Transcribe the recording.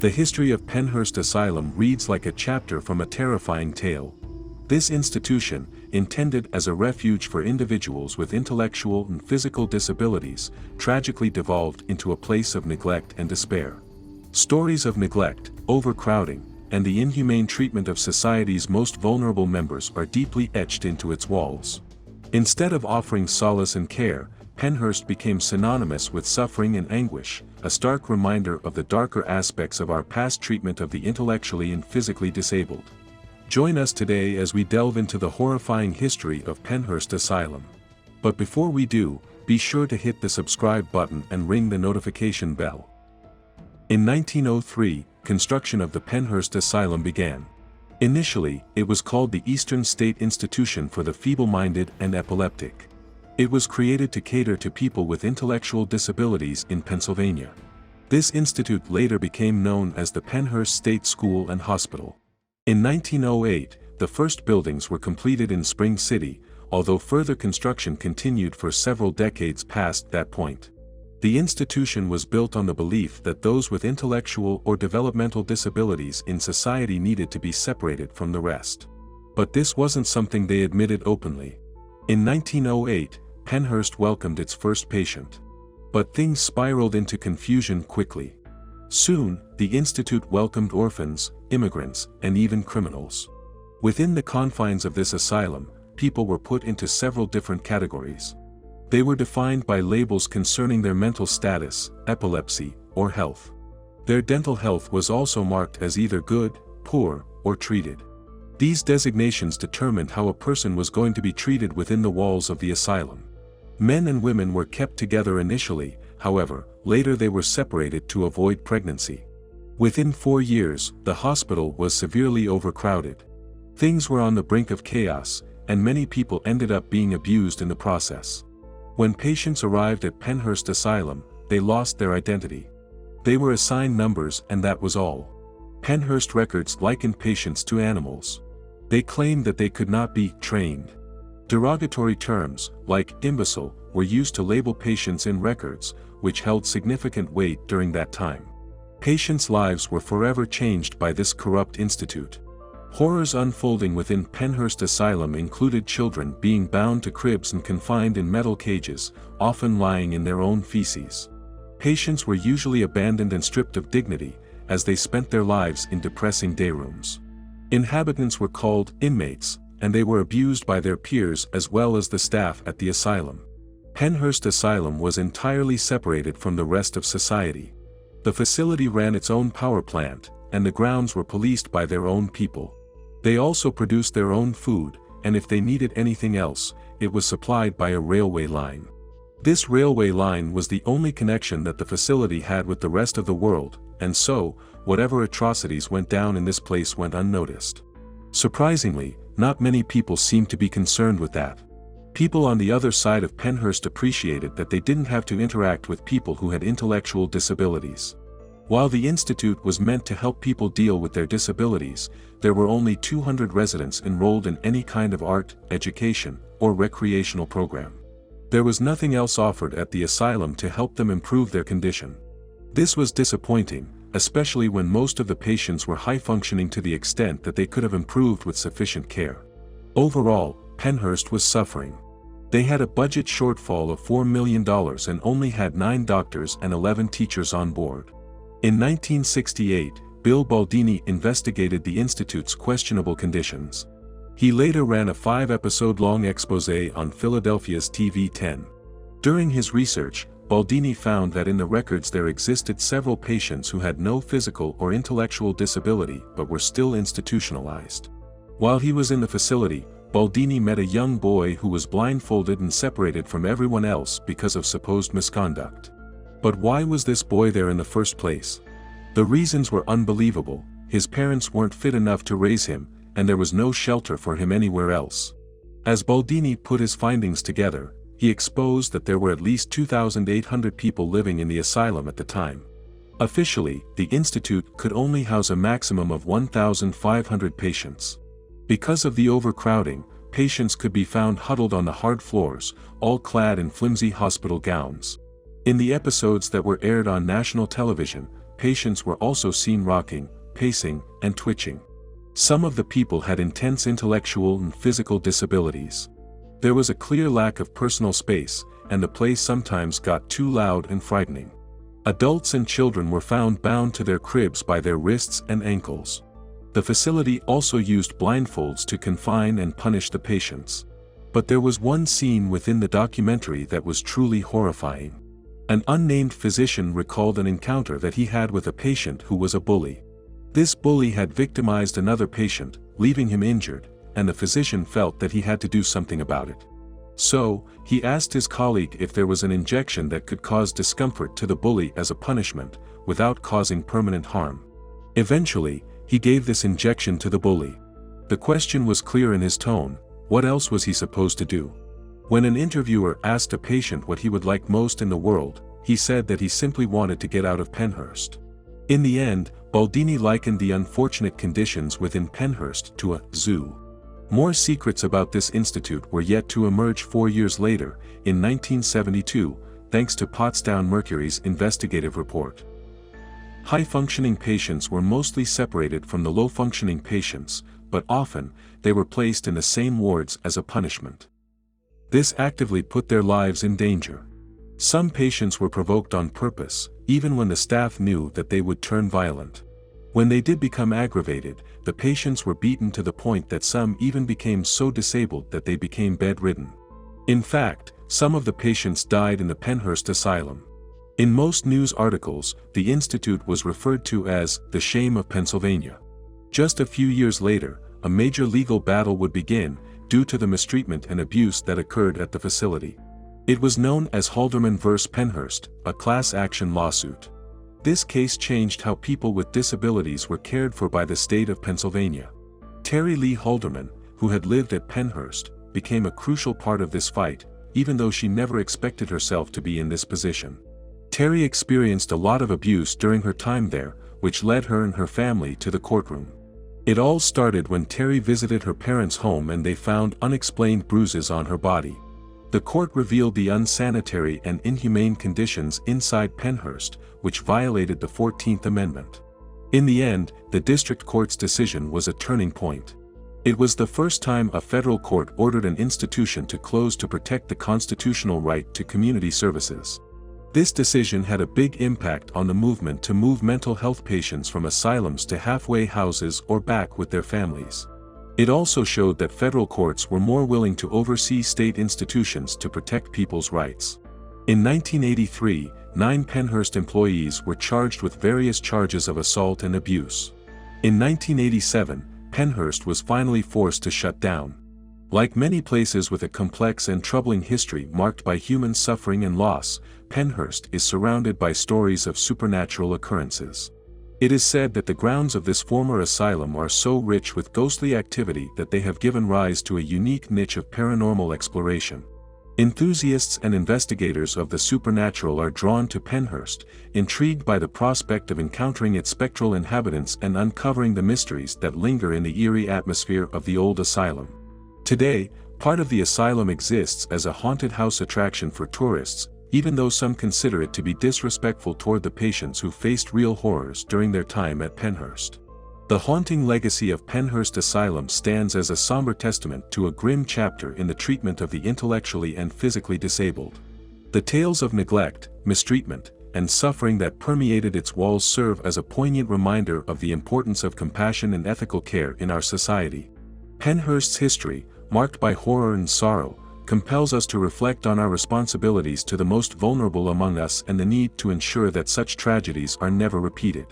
The history of Pennhurst Asylum reads like a chapter from a terrifying tale. This institution, intended as a refuge for individuals with intellectual and physical disabilities, tragically devolved into a place of neglect and despair. Stories of neglect, overcrowding, and the inhumane treatment of society's most vulnerable members are deeply etched into its walls. Instead of offering solace and care, Pennhurst became synonymous with suffering and anguish, a stark reminder of the darker aspects of our past treatment of the intellectually and physically disabled. Join us today as we delve into the horrifying history of Pennhurst Asylum. But before we do, be sure to hit the subscribe button and ring the notification bell. In 1903, construction of the Pennhurst Asylum began. Initially, it was called the Eastern State Institution for the Feeble-Minded and Epileptic. It was created to cater to people with intellectual disabilities in Pennsylvania. This institute later became known as the Pennhurst State School and Hospital. In 1908, the first buildings were completed in Spring City, although further construction continued for several decades past that point. The institution was built on the belief that those with intellectual or developmental disabilities in society needed to be separated from the rest. But this wasn't something they admitted openly. In 1908, Pennhurst welcomed its first patient. But things spiraled into confusion quickly. Soon, the institute welcomed orphans, immigrants, and even criminals. Within the confines of this asylum, people were put into several different categories. They were defined by labels concerning their mental status, epilepsy, or health. Their dental health was also marked as either good, poor, or treated. These designations determined how a person was going to be treated within the walls of the asylum. Men and women were kept together initially, however, later they were separated to avoid pregnancy. Within 4 years, the hospital was severely overcrowded. Things were on the brink of chaos, and many people ended up being abused in the process. When patients arrived at Pennhurst Asylum, they lost their identity. They were assigned numbers and that was all. Pennhurst records likened patients to animals. They claimed that they could not be trained. Derogatory terms, like imbecile, were used to label patients in records, which held significant weight during that time. Patients' lives were forever changed by this corrupt institute. Horrors unfolding within Pennhurst Asylum included children being bound to cribs and confined in metal cages, often lying in their own feces. Patients were usually abandoned and stripped of dignity, as they spent their lives in depressing day rooms. Inhabitants were called inmates, and they were abused by their peers as well as the staff at the asylum. Pennhurst Asylum was entirely separated from the rest of society. The facility ran its own power plant, and the grounds were policed by their own people. They also produced their own food, and if they needed anything else, it was supplied by a railway line. This railway line was the only connection that the facility had with the rest of the world, and so, whatever atrocities went down in this place went unnoticed. Surprisingly, not many people seemed to be concerned with that. People on the other side of Pennhurst appreciated that they didn't have to interact with people who had intellectual disabilities. While the institute was meant to help people deal with their disabilities, there were only 200 residents enrolled in any kind of art, education, or recreational program. There was nothing else offered at the asylum to help them improve their condition. This was disappointing, especially when most of the patients were high-functioning to the extent that they could have improved with sufficient care. Overall, Pennhurst was suffering. They had a budget shortfall of $4 million and only had 9 doctors and 11 teachers on board. In 1968, Bill Baldini investigated the institute's questionable conditions. He later ran a 5-episode-long exposé on Philadelphia's TV 10. During his research, Baldini found that in the records there existed several patients who had no physical or intellectual disability but were still institutionalized. While he was in the facility, Baldini met a young boy who was blindfolded and separated from everyone else because of supposed misconduct. But why was this boy there in the first place? The reasons were unbelievable. His parents weren't fit enough to raise him, and there was no shelter for him anywhere else. As Baldini put his findings together, he exposed that there were at least 2,800 people living in the asylum at the time. Officially, the institute could only house a maximum of 1,500 patients. Because of the overcrowding, patients could be found huddled on the hard floors, all clad in flimsy hospital gowns. In the episodes that were aired on national television, patients were also seen rocking, pacing, and twitching. Some of the people had intense intellectual and physical disabilities. There was a clear lack of personal space, and the place sometimes got too loud and frightening. Adults and children were found bound to their cribs by their wrists and ankles. The facility also used blindfolds to confine and punish the patients. But there was one scene within the documentary that was truly horrifying. An unnamed physician recalled an encounter that he had with a patient who was a bully. This bully had victimized another patient, leaving him injured, and the physician felt that he had to do something about it. So, he asked his colleague if there was an injection that could cause discomfort to the bully as a punishment, without causing permanent harm. Eventually, he gave this injection to the bully. The question was clear in his tone: what else was he supposed to do? When an interviewer asked a patient what he would like most in the world, he said that he simply wanted to get out of Pennhurst. In the end, Baldini likened the unfortunate conditions within Pennhurst to a zoo. More secrets about this institute were yet to emerge 4 years later, in 1972, thanks to Potsdam Mercury's investigative report. High-functioning patients were mostly separated from the low-functioning patients, but often, they were placed in the same wards as a punishment. This actively put their lives in danger. Some patients were provoked on purpose, even when the staff knew that they would turn violent. When they did become aggravated, the patients were beaten to the point that some even became so disabled that they became bedridden. In fact, some of the patients died in the Pennhurst Asylum. In most news articles, the institute was referred to as the shame of Pennsylvania. Just a few years later, a major legal battle would begin, due to the mistreatment and abuse that occurred at the facility. It was known as Halderman vs. Pennhurst, a class action lawsuit. This case changed how people with disabilities were cared for by the state of Pennsylvania. Terry Lee Halderman, who had lived at Pennhurst, became a crucial part of this fight, even though she never expected herself to be in this position. Terry experienced a lot of abuse during her time there, which led her and her family to the courtroom. It all started when Terry visited her parents' home and they found unexplained bruises on her body. The court revealed the unsanitary and inhumane conditions inside Pennhurst, which violated the 14th Amendment. In the end, the district court's decision was a turning point. It was the first time a federal court ordered an institution to close to protect the constitutional right to community services. This decision had a big impact on the movement to move mental health patients from asylums to halfway houses or back with their families. It also showed that federal courts were more willing to oversee state institutions to protect people's rights. In 1983, 9 Pennhurst employees were charged with various charges of assault and abuse. In 1987, Pennhurst was finally forced to shut down. Like many places with a complex and troubling history marked by human suffering and loss, Pennhurst is surrounded by stories of supernatural occurrences. It is said that the grounds of this former asylum are so rich with ghostly activity that they have given rise to a unique niche of paranormal exploration. Enthusiasts and investigators of the supernatural are drawn to Pennhurst, intrigued by the prospect of encountering its spectral inhabitants and uncovering the mysteries that linger in the eerie atmosphere of the old asylum. Today, part of the asylum exists as a haunted house attraction for tourists, even though some consider it to be disrespectful toward the patients who faced real horrors during their time at Pennhurst. The haunting legacy of Pennhurst Asylum stands as a somber testament to a grim chapter in the treatment of the intellectually and physically disabled. The tales of neglect, mistreatment, and suffering that permeated its walls serve as a poignant reminder of the importance of compassion and ethical care in our society. Pennhurst's history, marked by horror and sorrow, compels us to reflect on our responsibilities to the most vulnerable among us and the need to ensure that such tragedies are never repeated.